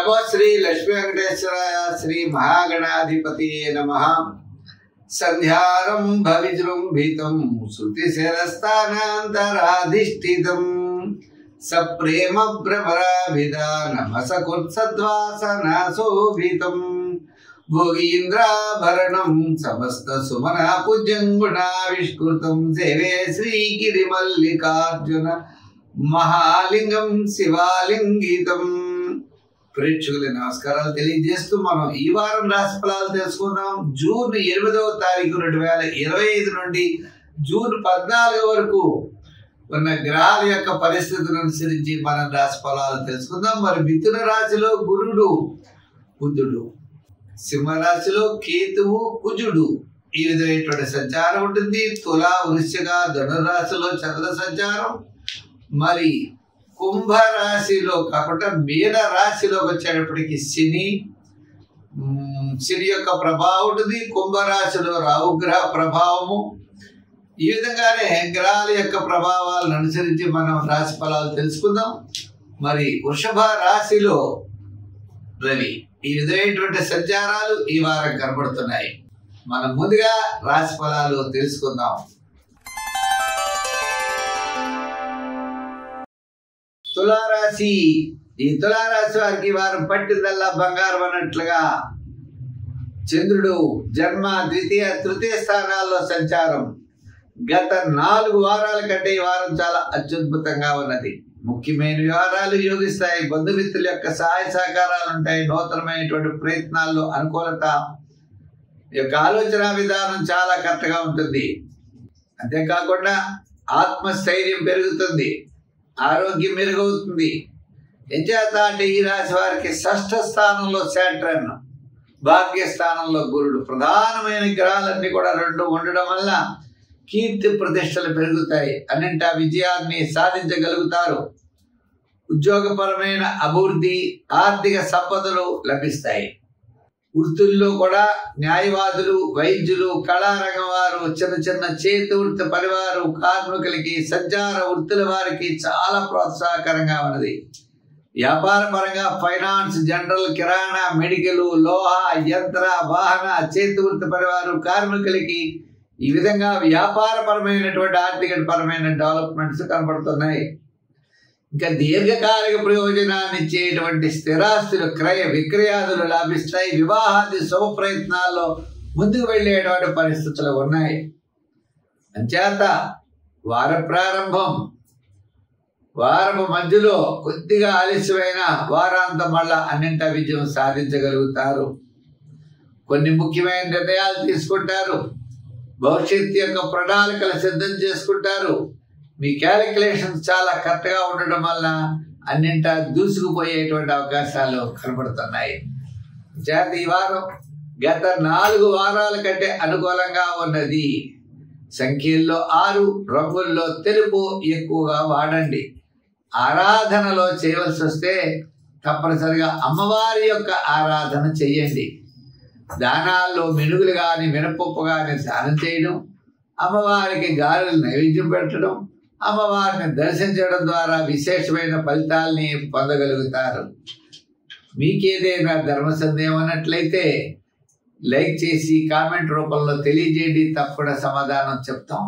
నమో శ్రీ లక్ష్మీ వెంకటేశ్వరాయ శ్రీ మహాగణాధిపతియే నమః. సంధ్యారంభ విజృంభితం శృతిశిరస్థానాంతరాధిష్ఠితం సప్రేమ భ్రమరాభిధానమ సకుత్సద్వాసనాశోభితం భోగీంద్రాభరణం సమస్త సుమన పూజ్యంగుణావిష్కృతం సేవే శ్రీగిరిమల్లికార్జున మహాలింగం శివాలింగితం. ప్రేక్షకుల నమస్కారాలు తెలియజేస్తూ మనం ఈ వారం రాశి ఫలాలు తెలుసుకుందాం. జూన్ 8వ తారీఖు 2025 నుండి జూన్ 14 వరకు ఉన్న గ్రహాల యొక్క పరిస్థితులను అనుసరించి మనం రాశి ఫలాలు తెలుసుకుందాం. మరి మిథున రాశిలో గురుడు బుధుడు, సింహరాశిలో కేతువు కుజుడు ఈ విధమైనటువంటి సంచారం ఉంటుంది. తులా వృశ్చిక ధనురాశిలో చంద్ర సంచారం, మరి కుంభరాశిలో కాకుండా మీన రాశిలోకి వచ్చేటప్పటికి శని యొక్క ప్రభావం ఉంటుంది. కుంభరాశిలో రాహుగ్రహ ప్రభావము. ఈ విధంగానే గ్రహాల యొక్క ప్రభావాలను అనుసరించి మనం రాశి ఫలాలు తెలుసుకుందాం. మరి వృషభ రాశిలో రవి ఈ విధమైనటువంటి సంచారాలు ఈ వారం కనబడుతున్నాయి. మనం ముందుగా రాశి ఫలాలు తెలుసుకుందాం. తులారాశి, ఈ తులారాశి వారికి వారం పట్టిందల్లా బంగారం అన్నట్లుగా చంద్రుడు జన్మ ద్వితీయ తృతీయ స్థానాల్లో సంచారం. గత 4 వారాల కంటే ఈ వారం చాలా అత్యద్భుతంగా ఉన్నది. ముఖ్యమైన వ్యవహారాలు యోగిస్తాయి. బంధుమిత్రుల యొక్క సహాయ సహకారాలు ఉంటాయి. నూతనమైనటువంటి ప్రయత్నాల్లో అనుకూలత, యొక్క ఆలోచన విధానం చాలా కరెక్ట్గా ఉంటుంది. అంతేకాకుండా ఆత్మస్థైర్యం పెరుగుతుంది, ఆరోగ్యం మెరుగవుతుంది. ఎంచేత అంటే ఈ రాశి వారికి 6వ స్థానంలో శాటర్న్, భాగ్యస్థానంలో గురుడు, ప్రధానమైన గ్రహాలన్నీ కూడా 2 ఉండడం వల్ల కీర్తి ప్రతిష్టలు పెరుగుతాయి. అన్నింటా విజయాన్ని సాధించగలుగుతారు. ఉద్యోగపరమైన అభివృద్ధి, ఆర్థిక సంపదలు లభిస్తాయి. వృత్తుల్లో కూడా న్యాయవాదులు, వైద్యులు, కళారంగం వారు, చిన్న చిన్న చేతి వృత్తి పనివారు, కార్మికులకి, సంచార వృత్తుల వారికి చాలా ప్రోత్సాహకరంగా ఉన్నది. వ్యాపార పరంగా ఫైనాన్స్, జనరల్, కిరాణా, మెడికల్, లోహ, యంత్ర, వాహన, చేతి వృత్తి పనివారు, కార్మికులకి ఈ విధంగా వ్యాపారపరమైనటువంటి ఆర్థిక పరమైన డెవలప్మెంట్స్ కనబడుతున్నాయి. ఇంకా దీర్ఘకాలిక ప్రయోజనాన్ని ఇచ్చేటువంటి స్థిరాస్తులు క్రయ విక్రయాదులు లాభిస్తాయి. వివాహాది శుభ ప్రయత్నాల్లో ముందుకు వెళ్ళేటువంటి పరిస్థితులు ఉన్నాయి. అంచేత వార ప్రారంభం, వారము మధ్యలో కొద్దిగా ఆలస్యమైన వారాంతం మళ్ళా అన్నింటా విజయం సాధించగలుగుతారు. కొన్ని ముఖ్యమైన నిర్ణయాలు తీసుకుంటారు. భవిష్యత్తు యొక్క ప్రణాళికలు సిద్ధం చేసుకుంటారు. మీ క్యాలిక్యులేషన్స్ చాలా కరెక్ట్గా ఉండడం వల్ల అన్నింటా దూసుకుపోయేటువంటి అవకాశాలు కనబడుతున్నాయి. చేత ఈ వారం గత 4 వారాల కంటే అనుకూలంగా ఉన్నది. సంఖ్యల్లో 6, రంగుల్లో తెలుపు ఎక్కువగా వాడండి. ఆరాధనలో చేయవలసి వస్తే తప్పనిసరిగా అమ్మవారి యొక్క ఆరాధన చెయ్యండి. దానాల్లో మినుగులు కానీ మినపప్పు కానీ దానం చేయడం, అమ్మవారికి గారెలు నైవేద్యం పెట్టడం, అమ్మవారిని దర్శించడం ద్వారా విశేషమైన ఫలితాలని పొందగలుగుతారు. మీకేదైనా ధర్మ సందేహం అన్నట్లయితే లైక్ చేసి కామెంట్ రూపంలో తెలియజేయండి. తప్పకుండా సమాధానం చెప్తాం.